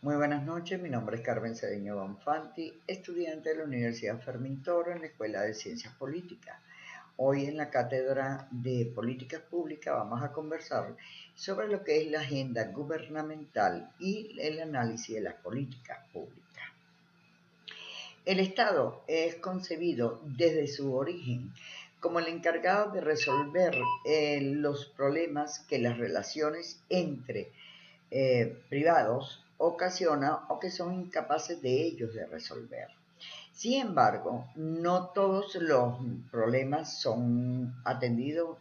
Muy buenas noches, mi nombre es Carmen Cedeño Bonfanti, estudiante de la Universidad Fermín Toro en la Escuela de Ciencias Políticas. Hoy en la Cátedra de Políticas Públicas vamos a conversar sobre lo que es la agenda gubernamental y el análisis de las políticas públicas. El Estado es concebido desde su origen como el encargado de resolver los problemas que las relaciones entre privados ocasionan o que son incapaces de ellos de resolver. Sin embargo, no todos los problemas son atendidos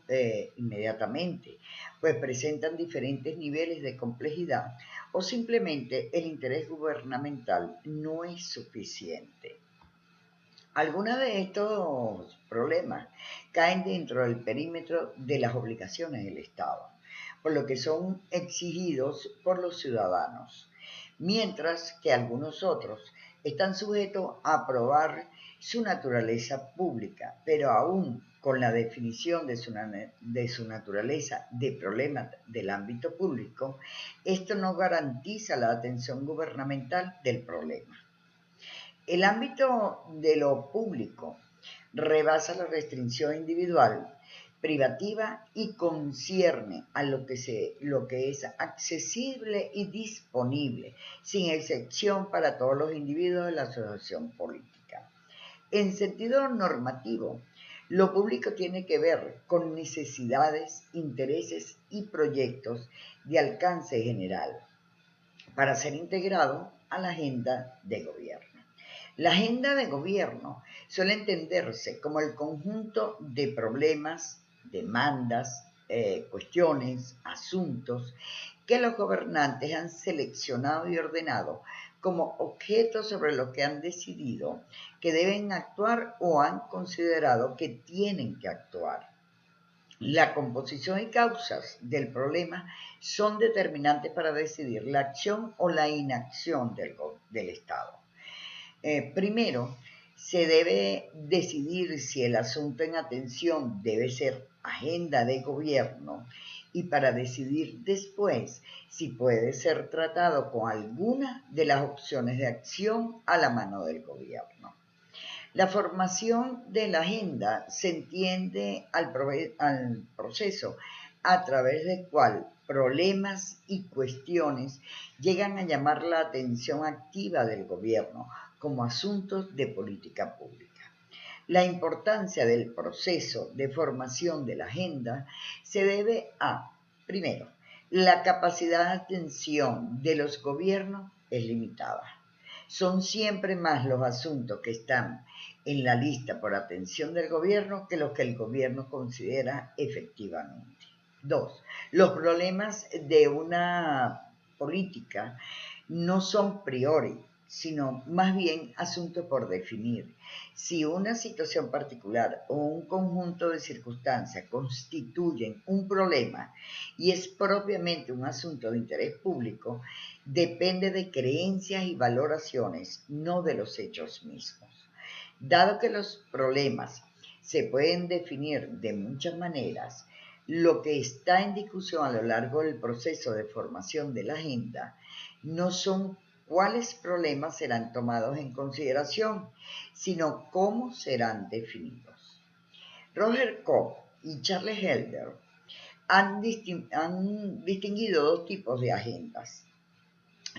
inmediatamente, pues presentan diferentes niveles de complejidad o simplemente el interés gubernamental no es suficiente. Algunos de estos problemas caen dentro del perímetro de las obligaciones del Estado, por lo que son exigidos por los ciudadanos, mientras que algunos otros están sujetos a probar su naturaleza pública, pero aún con la definición de su naturaleza de problema del ámbito público, esto no garantiza la atención gubernamental del problema. El ámbito de lo público rebasa la restricción individual, privativa y concierne a lo que es accesible y disponible, sin excepción para todos los individuos de la asociación política. En sentido normativo, lo público tiene que ver con necesidades, intereses y proyectos de alcance general para ser integrado a la agenda de gobierno. La agenda de gobierno suele entenderse como el conjunto de problemas, demandas, cuestiones, asuntos que los gobernantes han seleccionado y ordenado como objetos sobre los que han decidido que deben actuar o han considerado que tienen que actuar. La composición y causas del problema son determinantes para decidir la acción o la inacción del Estado. Primero, se debe decidir si el asunto en atención debe ser agenda de gobierno y para decidir después si puede ser tratado con alguna de las opciones de acción a la mano del gobierno. La formación de la agenda se entiende al proceso a través del cual problemas y cuestiones llegan a llamar la atención activa del gobierno como asuntos de política pública. La importancia del proceso de formación de la agenda se debe a, primero, la capacidad de atención de los gobiernos es limitada. Son siempre más los asuntos que están en la lista por atención del gobierno que los que el gobierno considera efectivamente. Dos, los problemas de una política no son priori, sino más bien asuntos por definir. Si una situación particular o un conjunto de circunstancias constituyen un problema y es propiamente un asunto de interés público, depende de creencias y valoraciones, no de los hechos mismos. Dado que los problemas se pueden definir de muchas maneras, lo que está en discusión a lo largo del proceso de formación de la agenda no son cuáles problemas serán tomados en consideración, sino cómo serán definidos. Roger Koch y Charles Helder han distinguido dos tipos de agendas: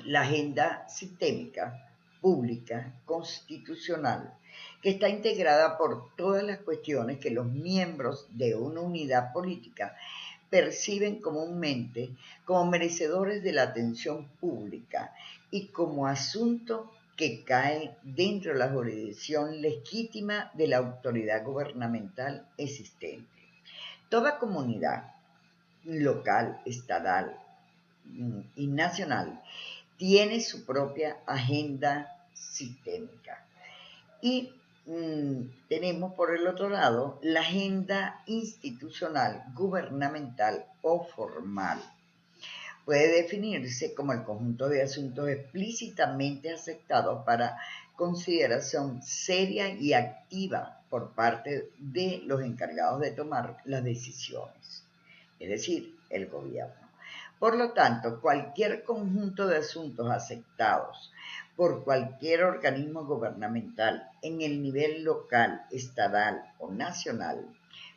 la agenda sistémica, pública, constitucional, que está integrada por todas las cuestiones que los miembros de una unidad política perciben comúnmente como merecedores de la atención pública y como asunto que cae dentro de la jurisdicción legítima de la autoridad gubernamental existente. Toda comunidad local, estatal y nacional tiene su propia agenda sistémica. Y tenemos por el otro lado la agenda institucional, gubernamental o formal. Puede definirse como el conjunto de asuntos explícitamente aceptados para consideración seria y activa por parte de los encargados de tomar las decisiones, es decir, el gobierno. Por lo tanto, cualquier conjunto de asuntos aceptados por cualquier organismo gubernamental en el nivel local, estatal o nacional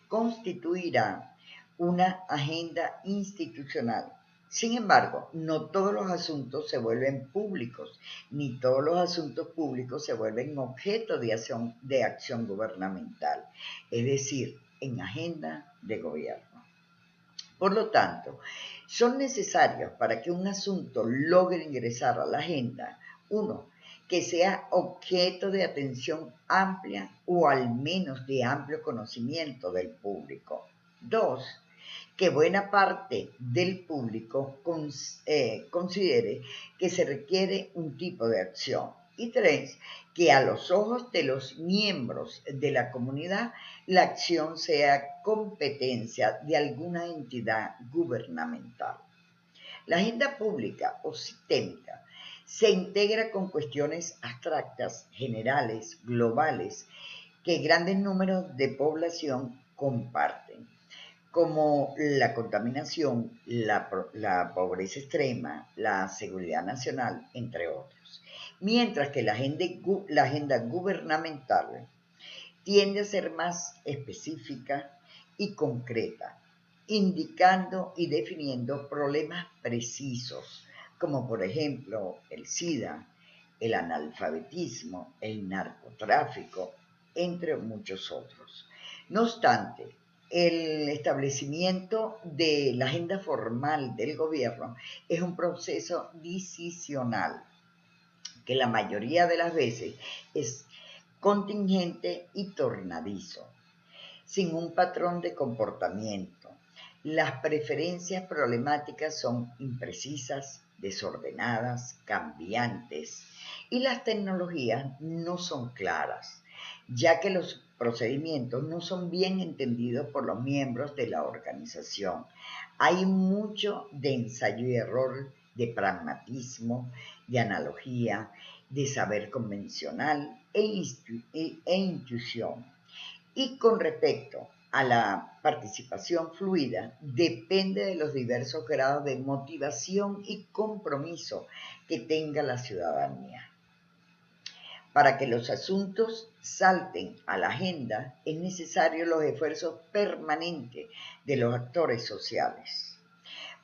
constituirá una agenda institucional. Sin embargo, no todos los asuntos se vuelven públicos, ni todos los asuntos públicos se vuelven objeto de acción gubernamental, es decir, en agenda de gobierno. Por lo tanto, son necesarios para que un asunto logre ingresar a la agenda: uno, que sea objeto de atención amplia o al menos de amplio conocimiento del público. Dos, que buena parte del público considere que se requiere un tipo de acción. Y tres, que a los ojos de los miembros de la comunidad la acción sea competencia de alguna entidad gubernamental. La agenda pública o sistémica se integra con cuestiones abstractas, generales, globales, que grandes números de población comparten, como la contaminación, la pobreza extrema, la seguridad nacional, entre otros. Mientras que la agenda gubernamental tiende a ser más específica y concreta, indicando y definiendo problemas precisos, como por ejemplo el SIDA, el analfabetismo, el narcotráfico, entre muchos otros. No obstante, el establecimiento de la agenda formal del gobierno es un proceso decisional que la mayoría de las veces es contingente y tornadizo, sin un patrón de comportamiento. Las preferencias problemáticas son imprecisas, desordenadas, cambiantes, y las tecnologías no son claras, ya que los procedimientos no son bien entendidos por los miembros de la organización. Hay mucho de ensayo y error, de pragmatismo, de analogía, de saber convencional e intuición. Y con respecto a la participación fluida, depende de los diversos grados de motivación y compromiso que tenga la ciudadanía. Para que los asuntos salten a la agenda, es necesario los esfuerzos permanentes de los actores sociales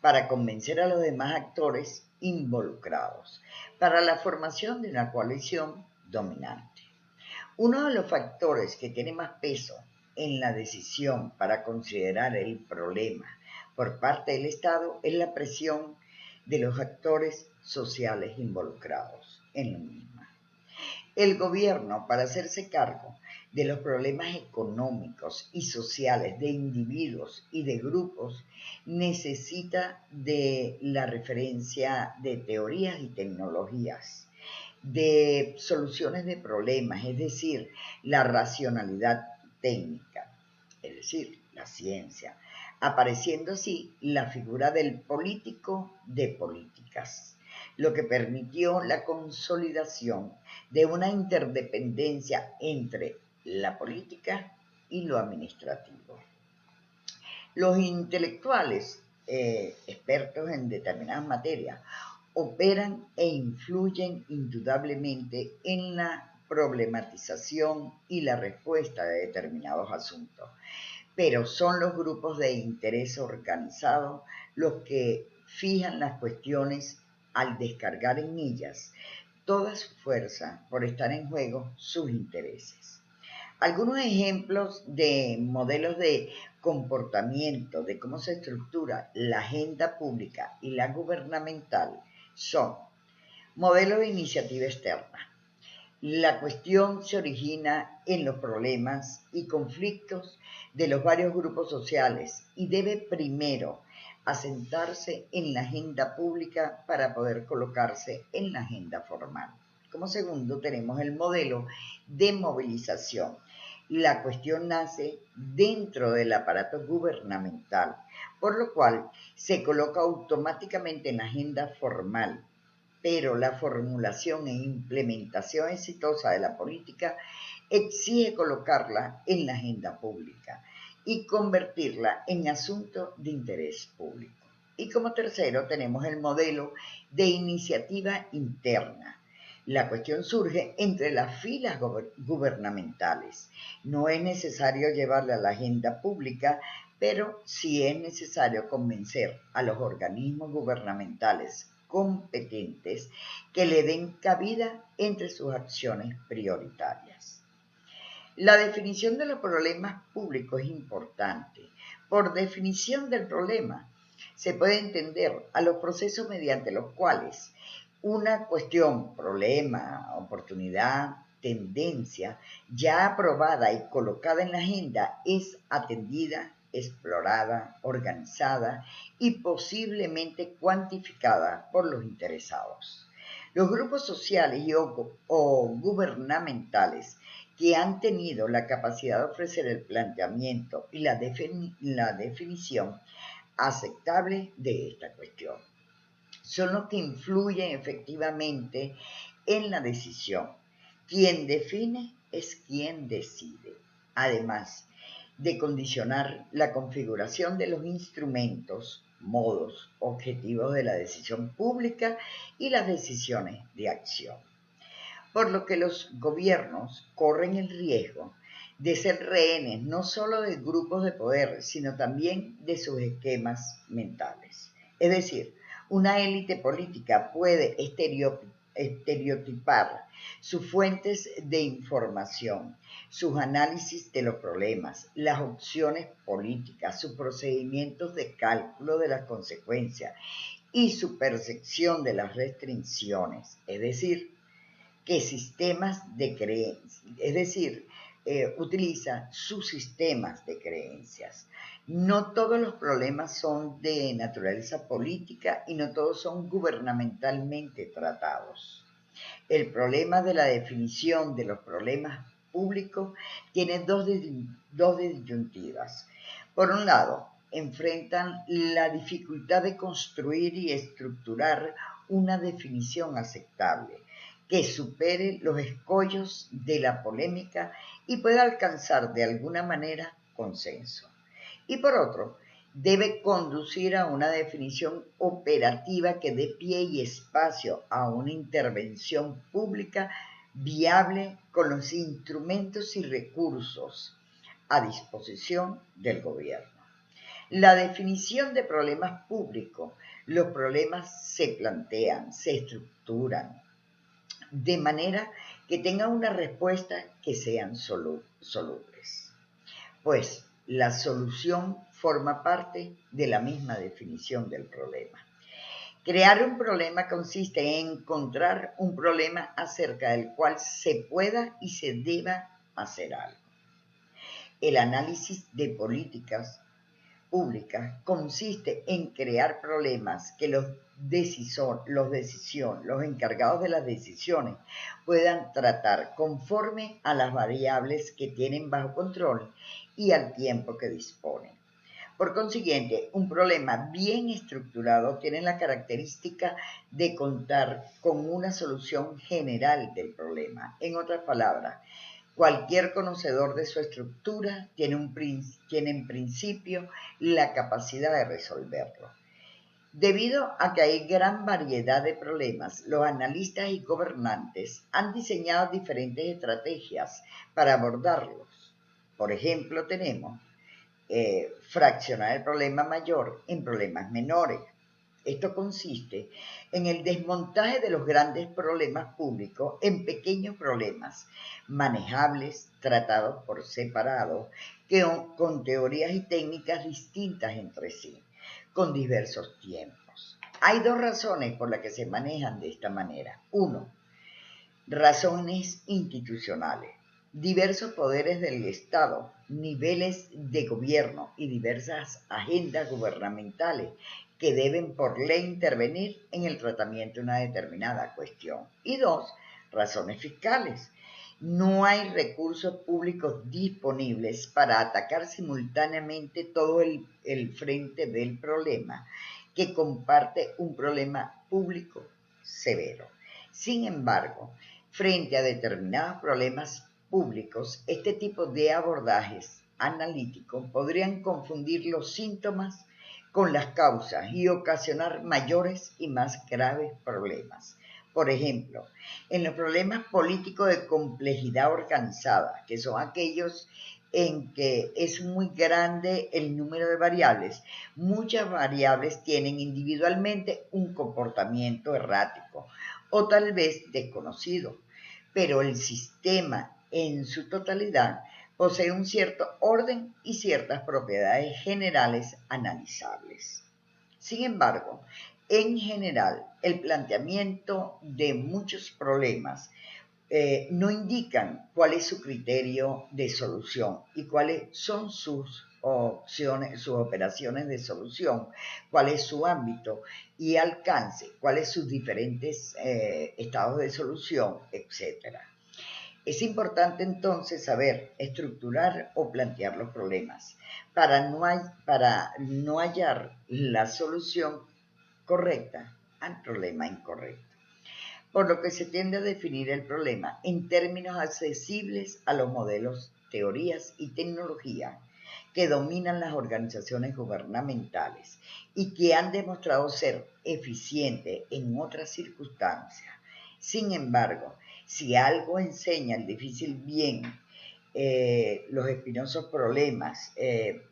para convencer a los demás actores involucrados, para la formación de una coalición dominante. Uno de los factores que tiene más peso en la decisión para considerar el problema por parte del Estado es la presión de los actores sociales involucrados en lo mismo. El gobierno, para hacerse cargo de los problemas económicos y sociales de individuos y de grupos, necesita de la referencia de teorías y tecnologías, de soluciones de problemas, es decir, la racionalidad técnica, es decir, la ciencia, apareciendo así la figura del político de políticas, lo que permitió la consolidación de una interdependencia entre la política y lo administrativo. Los intelectuales, expertos en determinadas materias, operan e influyen indudablemente en la problematización y la respuesta de determinados asuntos, pero son los grupos de interés organizados los que fijan las cuestiones al descargar en ellas toda su fuerza por estar en juego sus intereses. Algunos ejemplos de modelos de comportamiento, de cómo se estructura la agenda pública y la gubernamental, son modelos de iniciativa externa. La cuestión se origina en los problemas y conflictos de los varios grupos sociales y debe primero asentarse en la agenda pública para poder colocarse en la agenda formal. Como segundo tenemos el modelo de movilización. La cuestión nace dentro del aparato gubernamental, por lo cual se coloca automáticamente en la agenda formal, pero la formulación e implementación exitosa de la política exige colocarla en la agenda pública y convertirla en asunto de interés público. Y como tercero tenemos el modelo de iniciativa interna. La cuestión surge entre las filas gubernamentales. No es necesario llevarla a la agenda pública, pero sí es necesario convencer a los organismos gubernamentales competentes que le den cabida entre sus acciones prioritarias. La definición de los problemas públicos es importante. Por definición del problema, se puede entender a los procesos mediante los cuales una cuestión, problema, oportunidad, tendencia, ya aprobada y colocada en la agenda, es atendida, explorada, organizada y posiblemente cuantificada por los interesados. Los grupos sociales o gubernamentales que han tenido la capacidad de ofrecer el planteamiento y la definición aceptable de esta cuestión son los que influyen efectivamente en la decisión. Quien define es quien decide. Además de condicionar la configuración de los instrumentos, modos, objetivos de la decisión pública y las decisiones de acción. Por lo que los gobiernos corren el riesgo de ser rehenes no solo de grupos de poder, sino también de sus esquemas mentales. Es decir, una élite política puede estereotipar sus fuentes de información, sus análisis de los problemas, las opciones políticas, sus procedimientos de cálculo de las consecuencias y su percepción de las restricciones, es decir, utiliza sus sistemas de creencias. No todos los problemas son de naturaleza política y no todos son gubernamentalmente tratados. El problema de la definición de los problemas públicos tiene dos disyuntivas. Por un lado, enfrentan la dificultad de construir y estructurar una definición aceptable que supere los escollos de la polémica y pueda alcanzar de alguna manera consenso. Y por otro, debe conducir a una definición operativa que dé pie y espacio a una intervención pública viable con los instrumentos y recursos a disposición del gobierno. La definición de problemas públicos. Los problemas se plantean, se estructuran, de manera que tengan una respuesta que sean solubles. Pues la solución forma parte de la misma definición del problema. Crear un problema consiste en encontrar un problema acerca del cual se pueda y se deba hacer algo. El análisis de políticas públicas consiste en crear problemas que los encargados de las decisiones puedan tratar conforme a las variables que tienen bajo control y al tiempo que disponen. Por consiguiente, un problema bien estructurado tiene la característica de contar con una solución general del problema. En otras palabras, cualquier conocedor de su estructura tiene en principio la capacidad de resolverlo. Debido a que hay gran variedad de problemas, los analistas y gobernantes han diseñado diferentes estrategias para abordarlos. Por ejemplo, tenemos fraccionar el problema mayor en problemas menores. Esto consiste en el desmontaje de los grandes problemas públicos en pequeños problemas manejables, tratados por separado, con teorías y técnicas distintas entre sí, con diversos tiempos. Hay dos razones por las que se manejan de esta manera. Uno, razones institucionales. Diversos poderes del Estado, niveles de gobierno y diversas agendas gubernamentales que deben por ley intervenir en el tratamiento de una determinada cuestión. Y dos, razones fiscales. No hay recursos públicos disponibles para atacar simultáneamente todo el frente del problema, que comparte un problema público severo. Sin embargo, frente a determinados problemas públicos, este tipo de abordajes analíticos podrían confundir los síntomas con las causas y ocasionar mayores y más graves problemas. Por ejemplo, en los problemas políticos de complejidad organizada, que son aquellos en que es muy grande el número de variables, muchas variables tienen individualmente un comportamiento errático o tal vez desconocido, pero el sistema en su totalidad posee un cierto orden y ciertas propiedades generales analizables. Sin embargo, en general, el planteamiento de muchos problemas no indican cuál es su criterio de solución y cuáles son sus opciones, sus operaciones de solución, cuál es su ámbito y alcance, cuáles sus diferentes estados de solución, etcétera. Es importante entonces saber estructurar o plantear los problemas para no hallar la solución correcta al problema incorrecto. Por lo que se tiende a definir el problema en términos accesibles a los modelos, teorías y tecnología que dominan las organizaciones gubernamentales y que han demostrado ser eficientes en otras circunstancias. Sin embargo, si algo enseña el difícil bien, los espinosos problemas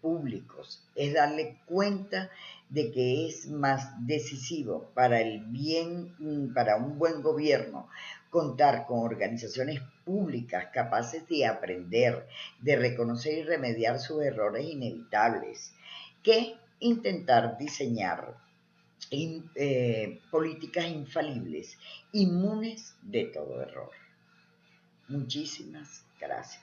públicos, es darle cuenta de que es más decisivo para el bien, para un buen gobierno, contar con organizaciones públicas capaces de aprender, de reconocer y remediar sus errores inevitables, que intentar diseñar políticas infalibles, inmunes de todo error. Muchísimas gracias.